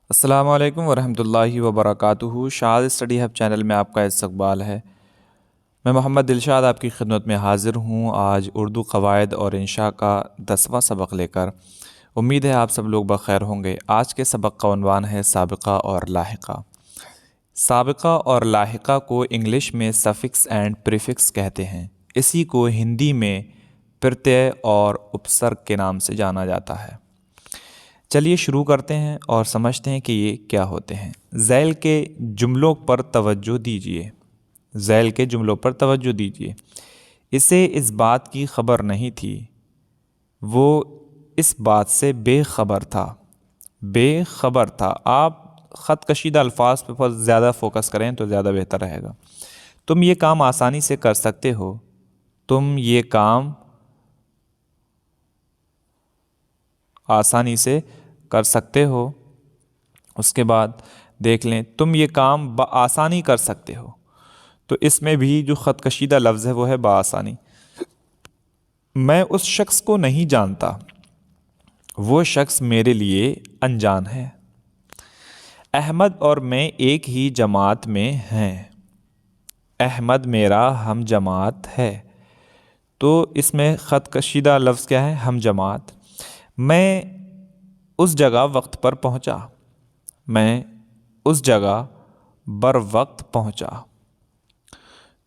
السلام علیکم ورحمۃ اللہ وبرکاتہ۔ شاد اسٹڈی ہب چینل میں آپ کا استقبال ہے۔ میں محمد دلشاد آپ کی خدمت میں حاضر ہوں آج اردو قواعد اور انشاء کا 10واں سبق لے کر۔ امید ہے آپ سب لوگ بخیر ہوں گے۔ آج کے سبق کا عنوان ہے سابقہ اور لاحقہ۔ سابقہ اور لاحقہ کو انگلش میں سفکس اینڈ پریفکس کہتے ہیں۔ اسی کو ہندی میں پرتیے اور اپسرگ کے نام سے جانا جاتا ہے۔ چلیے شروع کرتے ہیں اور سمجھتے ہیں کہ یہ کیا ہوتے ہیں۔ ذیل کے جملوں پر توجہ دیجیے۔ ذیل کے جملوں پر توجہ دیجیے۔ اسے اس بات کی خبر نہیں تھی، وہ اس بات سے بے خبر تھا۔ بے خبر تھا۔ آپ خط کشیدہ الفاظ پہ بہت زیادہ فوکس کریں تو زیادہ بہتر رہے گا۔ تم یہ کام آسانی سے کر سکتے ہو۔ تم یہ کام آسانی سے کر سکتے ہو۔ اس کے بعد دیکھ لیں تم یہ کام بآسانی کر سکتے ہو، تو اس میں بھی جو خط کشیدہ لفظ ہے وہ ہے بآسانی۔ میں اس شخص کو نہیں جانتا، وہ شخص میرے لیے انجان ہے۔ احمد اور میں ایک ہی جماعت میں ہیں۔ احمد میرا ہم جماعت ہے، تو اس میں خط کشیدہ لفظ کیا ہے؟ ہم جماعت۔ میں اس جگہ وقت پر پہنچا۔ میں اس جگہ بر وقت پہنچا۔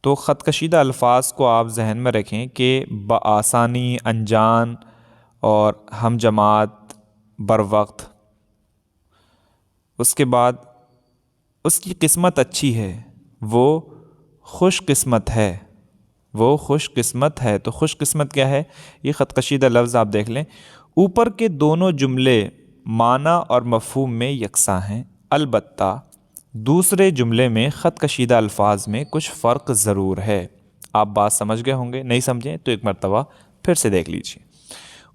تو خط کشیدہ الفاظ کو آپ ذہن میں رکھیں کہ بآسانی، انجان اور ہم جماعت، بر وقت۔ اس کے بعد اس کی قسمت اچھی ہے، وہ خوش قسمت ہے۔ وہ خوش قسمت ہے، تو خوش قسمت کیا ہے؟ یہ خط کشیدہ لفظ آپ دیکھ لیں۔ اوپر کے دونوں جملے معنی اور مفہوم میں یکساں ہیں، البتہ دوسرے جملے میں خط کشیدہ الفاظ میں کچھ فرق ضرور ہے۔ آپ بات سمجھ گئے ہوں گے، نہیں سمجھیں تو ایک مرتبہ پھر سے دیکھ لیجیے۔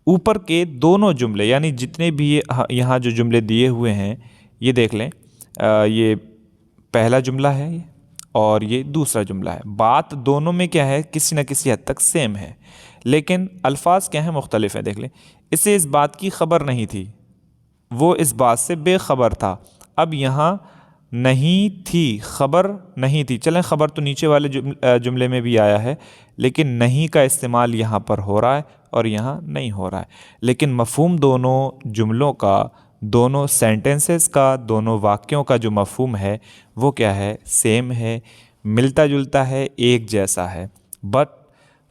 اوپر کے دونوں جملے یعنی جتنے بھی یہاں جو جملے دیے ہوئے ہیں یہ دیکھ لیں، یہ پہلا جملہ ہے اور یہ دوسرا جملہ ہے۔ بات دونوں میں کیا ہے؟ کسی نہ کسی حد تک سیم ہے، لیکن الفاظ کیا ہیں؟ مختلف ہیں۔ دیکھ لیں، اسے اس بات کی خبر نہیں تھی، وہ اس بات سے بے خبر تھا۔ اب یہاں نہیں تھی، خبر نہیں تھی۔ چلیں خبر تو نیچے والے جملے میں بھی آیا ہے، لیکن نہیں کا استعمال یہاں پر ہو رہا ہے اور یہاں نہیں ہو رہا ہے، لیکن مفہوم دونوں جملوں کا، دونوں سینٹنسز کا، دونوں واقعوں کا جو مفہوم ہے وہ کیا ہے؟ سیم ہے، ملتا جلتا ہے، ایک جیسا ہے۔ بٹ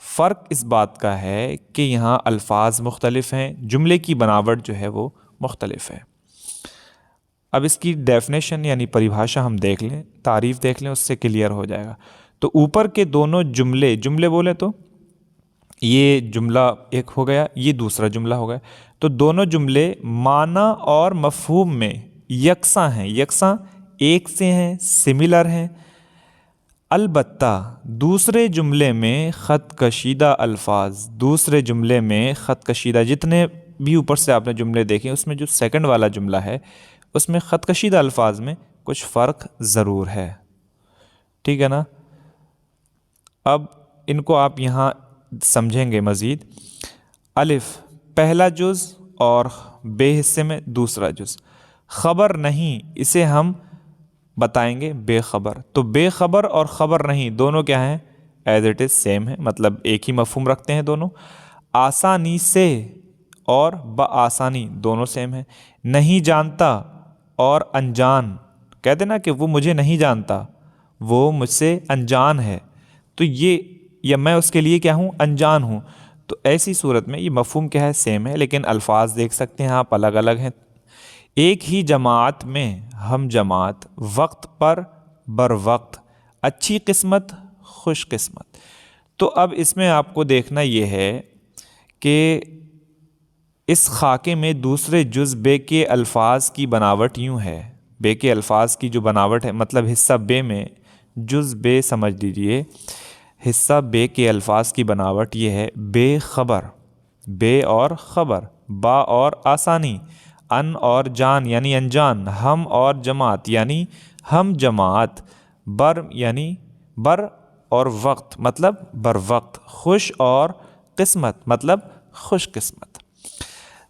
فرق اس بات کا ہے کہ یہاں الفاظ مختلف ہیں، جملے کی بناوٹ جو ہے وہ مختلف ہے۔ اب اس کی ڈیفینیشن یعنی پریبھاشا ہم دیکھ لیں، تعریف دیکھ لیں، اس سے کلیئر ہو جائے گا۔ تو اوپر کے دونوں جملے بولے تو یہ جملہ ایک ہو گیا، یہ دوسرا جملہ ہو گیا، تو دونوں جملے معنی اور مفہوم میں یکساں ہیں، یکساں ایک سے ہیں، سملر ہیں۔ البتہ دوسرے جملے میں خط کشیدہ الفاظ، دوسرے جملے میں خط کشیدہ جتنے بھی اوپر سے آپ نے جملے دیکھیں، اس میں جو سیکنڈ والا جملہ ہے اس میں خط کشیدہ الفاظ میں کچھ فرق ضرور ہے۔ ٹھیک ہے نا؟ اب ان کو آپ یہاں سمجھیں گے مزید۔ الف پہلا جز اور بے حصے میں دوسرا جز۔ خبر نہیں، اسے ہم بتائیں گے بے خبر۔ تو بے خبر اور خبر نہیں دونوں کیا ہیں؟ ایز اٹ از سیم ہے، مطلب ایک ہی مفہوم رکھتے ہیں دونوں۔ آسانی سے اور بآسانی دونوں سیم ہیں۔ نہیں جانتا اور انجان، کہتے نا کہ وہ مجھے نہیں جانتا، وہ مجھ سے انجان ہے، تو یہ یا میں اس کے لیے کیا ہوں؟ انجان ہوں۔ تو ایسی صورت میں یہ مفہوم کیا ہے؟ سیم ہے، لیکن الفاظ دیکھ سکتے ہیں آپ الگ الگ ہیں۔ ایک ہی جماعت میں ہم جماعت، وقت پر بر وقت، اچھی قسمت، خوش قسمت۔ تو اب اس میں آپ کو دیکھنا یہ ہے کہ اس خاکے میں دوسرے جز بے کے الفاظ کی بناوٹ یوں ہے۔ بے کے الفاظ کی جو بناوٹ ہے، مطلب حصہ بے میں جز بے سمجھ لیجئے، حصہ بے کے الفاظ کی بناوٹ یہ ہے: بے خبر، بے اور خبر، با اور آسانی، ان اور جان یعنی انجان، ہم اور جماعت یعنی ہم جماعت، بر یعنی بر اور وقت مطلب بر وقت، خوش اور قسمت مطلب خوش قسمت۔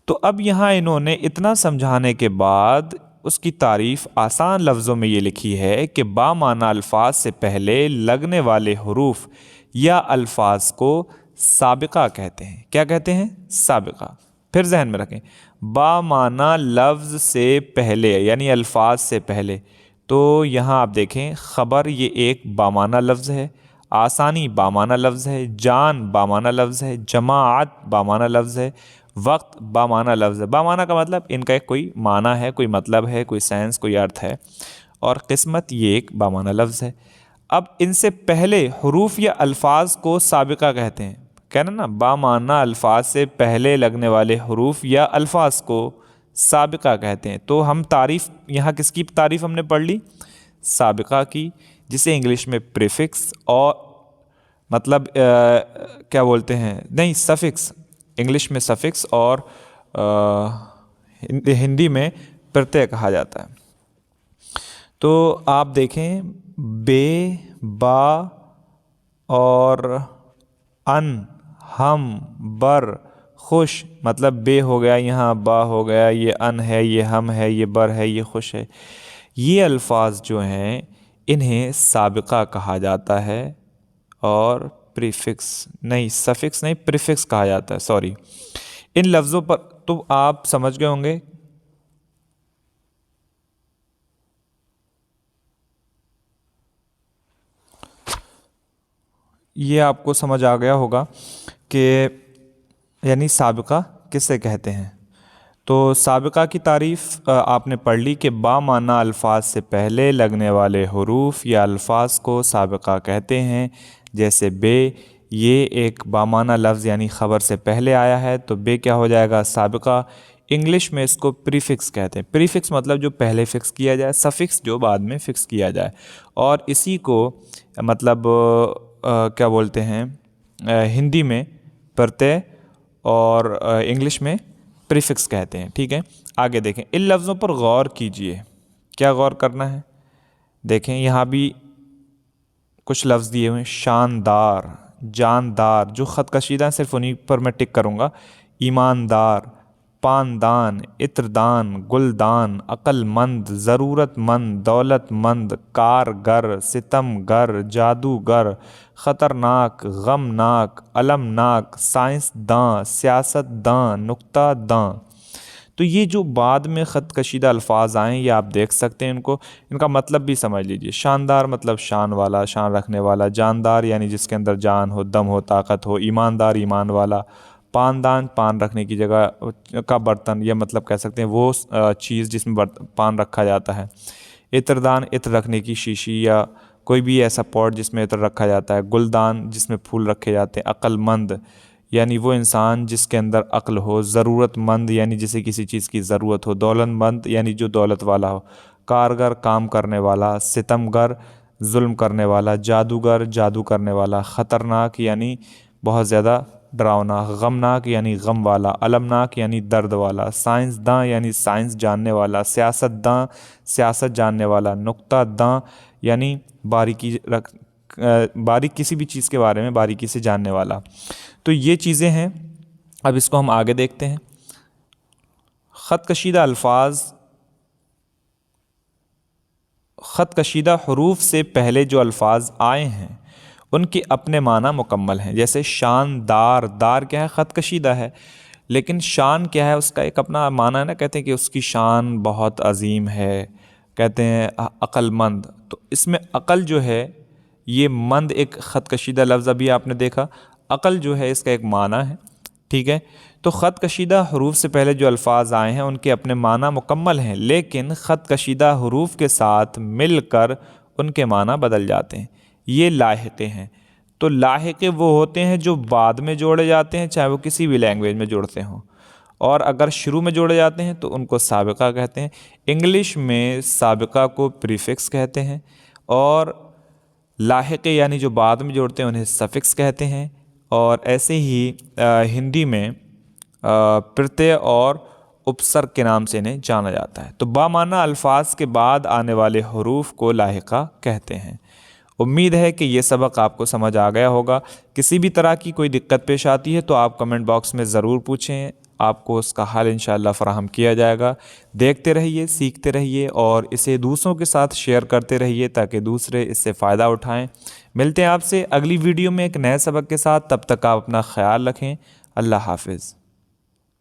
تو اب یہاں انہوں نے اتنا سمجھانے کے بعد اس کی تعریف آسان لفظوں میں یہ لکھی ہے کہ بامعنی الفاظ سے پہلے لگنے والے حروف یا الفاظ کو سابقہ کہتے ہیں۔ کیا کہتے ہیں؟ سابقہ۔ پھر ذہن میں رکھیں، بامعنی لفظ سے پہلے یعنی الفاظ سے پہلے، تو یہاں آپ دیکھیں خبر یہ ایک بامعنی لفظ ہے، آسانی بامعنی لفظ ہے، جان بامعنی لفظ ہے، جماعت بامعنی لفظ ہے، وقت بامعنی لفظ ہے۔ بامعنی کا مطلب ان کا ایک کوئی معنی ہے، کوئی مطلب ہے، کوئی سینس، کوئی ارتھ ہے، اور قسمت یہ ایک بامعنی لفظ ہے۔ اب ان سے پہلے حروف یا الفاظ کو سابقہ کہتے ہیں، کہنا نا بامعنی الفاظ سے پہلے لگنے والے حروف یا الفاظ کو سابقہ کہتے ہیں۔ تو ہم تعریف یہاں کس کی تعریف ہم نے پڑھ لی؟ سابقہ کی، جسے انگلش میں پریفکس اور مطلب کیا بولتے ہیں، نہیں سفکس، انگلش میں سفکس اور ہندی میں پرتیہ کہا جاتا ہے۔ تو آپ دیکھیں بے، با اور ان، ہم، بر، خوش، مطلب بے ہو گیا، یہاں با ہو گیا، یہ ان ہے، یہ ہم ہے، یہ بر ہے، یہ خوش ہے۔ یہ الفاظ جو ہیں انہیں سابقہ کہا جاتا ہے اور پریفکس نہیں، سفکس نہیں، پریفکس کہا جاتا ہے، سوری۔ ان لفظوں پر تو آپ سمجھ گئے ہوں گے یہ آپ کو سمجھ آ گیا ہوگا کہ یعنی سابقہ کسے کہتے ہیں۔ تو سابقہ کی تعریف آپ نے پڑھ لی کہ بامعنی الفاظ سے پہلے لگنے والے حروف یا الفاظ کو سابقہ کہتے ہیں، جیسے بے، یہ ایک بامعنی لفظ یعنی خبر سے پہلے آیا ہے تو بے کیا ہو جائے گا؟ سابقہ۔ انگلش میں اس کو پریفکس کہتے ہیں۔ پریفکس مطلب جو پہلے فکس کیا جائے، سفکس جو بعد میں فکس کیا جائے، اور اسی کو مطلب کیا بولتے ہیں ہندی میں پرتیہ اور انگلش میں پریفکس کہتے ہیں، ٹھیک ہے۔ آگے دیکھیں، ان لفظوں پر غور کیجئے۔ کیا غور کرنا ہے؟ دیکھیں یہاں بھی کچھ لفظ دیے ہوئے ہیں، شاندار، جاندار، جو خط کشیدہ ہیں صرف انہی پر میں ٹک کروں گا، ایماندار، پاندان، عطردان، گلدان، عقل مند، ضرورت مند، دولت مند، کارگر، ستم گر، جادوگر، خطرناک، غمناک، المناک، سائنسداں، سیاست داں، نکتہ داں۔ تو یہ جو بعد میں خط کشیدہ الفاظ آئیں یہ آپ دیکھ سکتے ہیں، ان کا مطلب بھی سمجھ لیجئے۔ شاندار مطلب شان والا، شان رکھنے والا، جاندار یعنی جس کے اندر جان ہو، دم ہو، طاقت ہو، ایماندار ایمان والا، پاندان پان رکھنے کی جگہ کا برتن، یہ مطلب کہہ سکتے ہیں وہ چیز جس میں پان رکھا جاتا ہے۔ عطردان، عطر رکھنے کی شیشی یا کوئی بھی ایسا پوٹ جس میں عطر رکھا جاتا ہے۔ گلدان، جس میں پھول رکھے جاتے ہیں۔ عقل مند یعنی وہ انسان جس کے اندر عقل ہو۔ ضرورت مند یعنی جسے کسی چیز کی ضرورت ہو۔ دولت مند یعنی جو دولت والا ہو۔ کارگر، کام کرنے والا۔ ستم گر، ظلم کرنے والا۔ جادوگر، جادو کرنے والا۔ خطرناک یعنی بہت زیادہ ڈراؤنا۔ غمناک یعنی غم والا۔ المناک یعنی درد والا۔ سائنسداں یعنی سائنس جاننے والا۔ سیاست داں، سیاست جاننے والا۔ نکتہ داں یعنی باریک کسی بھی چیز کے بارے میں باریکی سے جاننے والا۔ تو یہ چیزیں ہیں، اب اس کو ہم آگے دیکھتے ہیں۔ خط کشیدہ الفاظ، خط کشیدہ حروف سے پہلے جو الفاظ آئے ہیں ان کے اپنے معنی مکمل ہیں، جیسے شاندار، دار کیا ہے؟ خط کشیدہ ہے، لیکن شان کیا ہے؟ اس کا ایک اپنا معنی ہے نا، کہتے ہیں کہ اس کی شان بہت عظیم ہے۔ کہتے ہیں عقل مند، تو اس میں عقل جو ہے یہ مند ایک خط کشیدہ لفظ ابھی آپ نے دیکھا، عقل جو ہے اس کا ایک معنی ہے، ٹھیک ہے۔ تو خط کشیدہ حروف سے پہلے جو الفاظ آئے ہیں ان کے اپنے معنی مکمل ہیں، لیکن خط کشیدہ حروف کے ساتھ مل کر ان کے معنی بدل جاتے ہیں، یہ لاحقے ہیں۔ تو لاحقے وہ ہوتے ہیں جو بعد میں جوڑے جاتے ہیں، چاہے وہ کسی بھی لینگویج میں جوڑتے ہوں، اور اگر شروع میں جوڑے جاتے ہیں تو ان کو سابقہ کہتے ہیں۔ انگلش میں سابقہ کو پریفکس کہتے ہیں، اور لاحقے یعنی جو بعد میں جوڑتے ہیں انہیں سفکس کہتے ہیں، اور ایسے ہی ہندی میں پرتیہ اور اپسرگ کے نام سے انہیں جانا جاتا ہے۔ تو بامعنی الفاظ کے بعد آنے والے حروف کو لاحقہ کہتے ہیں۔ امید ہے کہ یہ سبق آپ کو سمجھ آ گیا ہوگا۔ کسی بھی طرح کی کوئی دقت پیش آتی ہے تو آپ کمنٹ باکس میں ضرور پوچھیں۔ آپ کو اس کا حل انشاءاللہ فراہم کیا جائے گا۔ دیکھتے رہیے، سیکھتے رہیے اور اسے دوسروں کے ساتھ شیئر کرتے رہیے تاکہ دوسرے اس سے فائدہ اٹھائیں۔ ملتے ہیں آپ سے اگلی ویڈیو میں ایک نئے سبق کے ساتھ، تب تک آپ اپنا خیال رکھیں۔ اللہ حافظ۔